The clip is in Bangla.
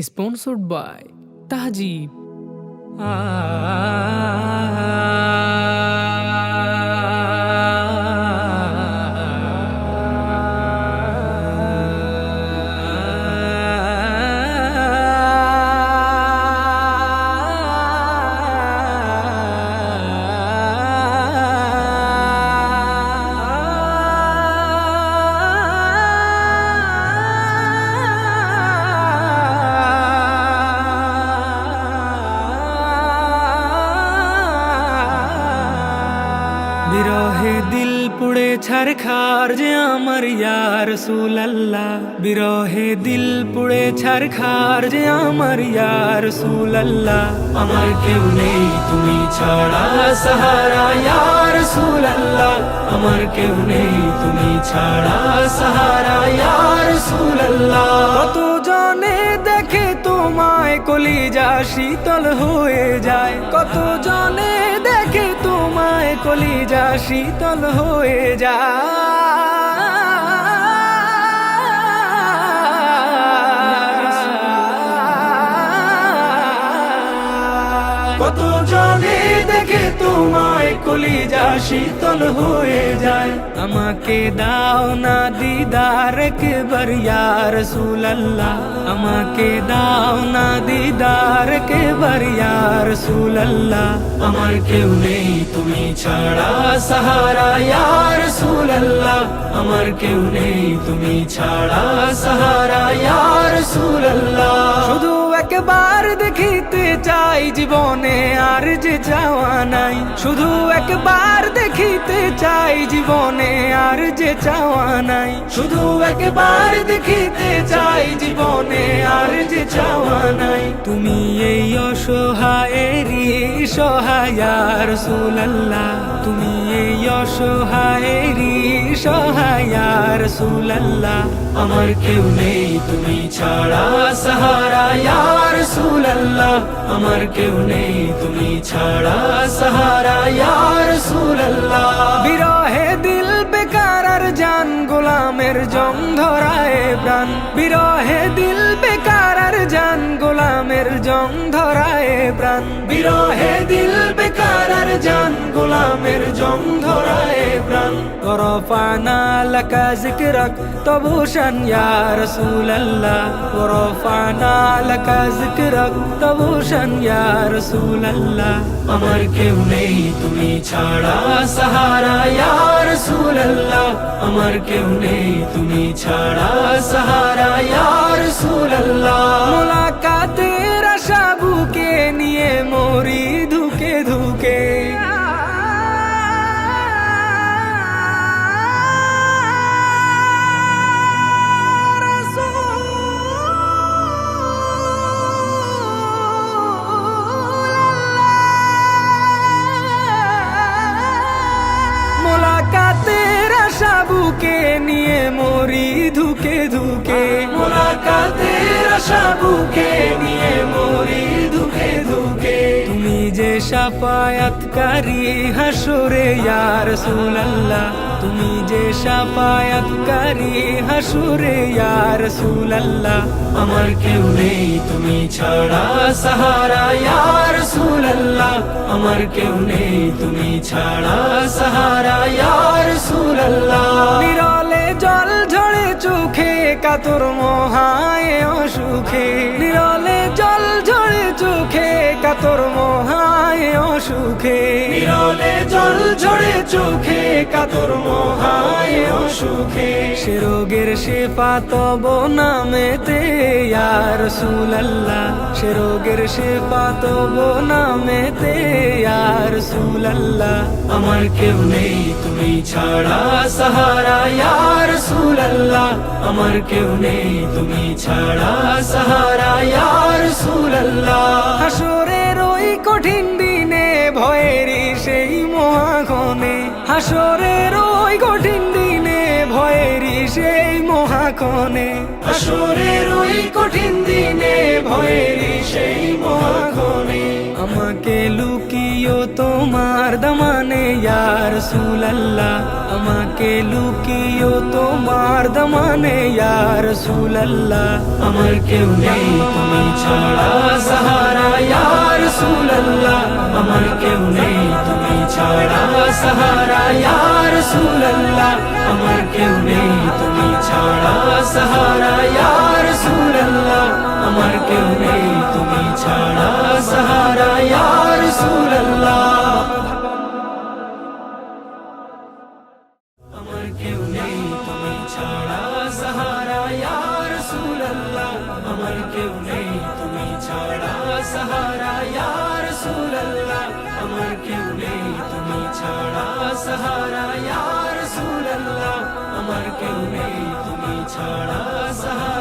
Sponsored by Tahjeeb. বিরহে দিল পুড়ে ছারখার যে আমার ইয়া রাসূলুল্লাহ, বিরহে দিল পুড়ে ছারখার যে আমার ইয়া রাসূলুল্লাহ। আমার কেউ নেই তুমি ছাড়া সাহারা ইয়া রাসূলুল্লাহ, আমার কেউ নেই তুমি ছাড়া সাহারা ইয়া রাসূলুল্লাহ। কত জনে দেখে তোমায় কলিজা শীতল হয়ে যায়, কত জনে দেখে তোমায় কলিজা শীতল হয়ে যায়, কত জনে দেখে তোমায় কলিজা শীতল হয়ে যায়। আমাকে দাও না দিদার একবার ইয়া রাসূলুল্লাহ, আমাকে দাও না দিদার একবার ইয়া রাসূলুল্লাহ। আমার কেউ নেই তুমি ছাড়া সাহারা ইয়া রাসূলুল্লাহ, আমার কেউ নেই তুমি ছাড়া সাহারা ইয়া রাসূলুল্লাহ। শুধু একবার দেখিতে চাই জীবনে আর যে চাওয়া নাই, শুধু একবার দেখিতে চাই জীবনে আর যে চাওয়া নাই, শুধু একবার দেখিতে চাই জীবনে আর যে চাওয়া নাই। তুমি এই অসহায়েরই সহায় ইয়া রাসূলুল্লাহ, তুমি এই অসহায়েরই সহায় ইয়া রাসূলুল্লাহ। আমার কেউ নেই তুমি ছাড়া সাহারা ইয়া রাসূলুল্লাহ, আমার কেউ নেই তুমি ছাড়া সাহারা ইয়া রাসূলুল্লাহ। বিরহে দিল বেকার আর জান গোলামের জং ধরায় প্রাণ, বিরহে দিল বেকার আর জান গোলামের জং ধরায় প্রাণ, বিরহে দিল বেকার আর জান গোলামের জং ধরায় প্রাণ। ওরফানা লাকা যিকরাক তবুশান ইয়া রাসূলুল্লাহ, ওরফানা লাকা যিকরাক তবুশান ইয়া রাসূলুল্লাহ। আমার কেউ নেই তুমি ছাড়া সাহারা ইয়া রাসূলুল্লাহ, আমার কেউ নেই তুমি ছাড়া সাহারা ইয়া রাসূলুল্লাহ। মুলাকাতের আশা বুকে নিয়ে মরি ধুকে ধুকে, মুলাকাতের আশা বুকে নিয়ে মরি ধুকে ধুকে, মুলাকাতের আশা বুকে নিয়ে মরি ধুকে ধুকে। তুমি যে শাফায়াতকারী হাসরে ইয়া রাসূলুল্লাহ, তুমি যে শাফায়াতকারী হাসরে ইয়া রাসূলুল্লাহ। আমার কেউ নেই তুমি ছাড়া সাহারা ইয়া রাসূলুল্লাহ, আমার কেউ নেই তুমি ছাড়া সাহারা ইয়া রাসূলুল্লাহ। নিরলে জল ঝরে চোখে কাতর মহায় অসুখে, নিরলে জল ঝরে চোখে কাতর মহায় অসুখে, নিরলে জল ঝরে চোখে কাতর মহায় অসুখে। সে রোগের শেফা তব নামেতে ইয়া রাসূলুল্লাহ, সে রোগের শেফা তব নামেতে ইয়া রাসূলুল্লাহ। আমার কেউ নেই তুমি ছাড়া সাহারা ইয়া রাসূলুল্লাহ, আমার কেউ নেই তুমি ছাড়া সাহারা ইয়া রাসূলুল্লাহ। হাসরের ওই কঠিন দিনে ভয়েরই সেই মহাক্ষণে, হাসরের ওই কঠিন দিনে ভয়েরই সেই মহাক্ষণে, হাসরের ওই কঠিন দিনে ভয়েরই সেই মহাক্ষণে। আমাকে লুকিও তোমার দামানে ইয়া রাসূলুল্লাহ, আমাকে লুকিও তোমার দামানে ইয়া রাসূলুল্লাহ। আমার কেউ নেই তুমি সাহারা ইয়া রাসূলুল্লাহ আমার কেউ নেই তুমি ছাড়া সাহারা ইয়া রাসূলুল্লাহ আমার কেউ নেই তুমি ছাড়া সাহারা ইয়া রাসূলুল্লাহ আমার কেউ নেই তুমি ছাড়া সাহারা ইয়া রাসূলুল্লাহ আমার কেউ নেই তুমি ছাড়া সাহারা ইয়া রাসূলুল্লাহ আমার কেউ নেই তুমি ছাড়া সাহারা ইয়া রাসূলুল্লাহ আমার কেউ নেই তুমি ছাড়া সাহারা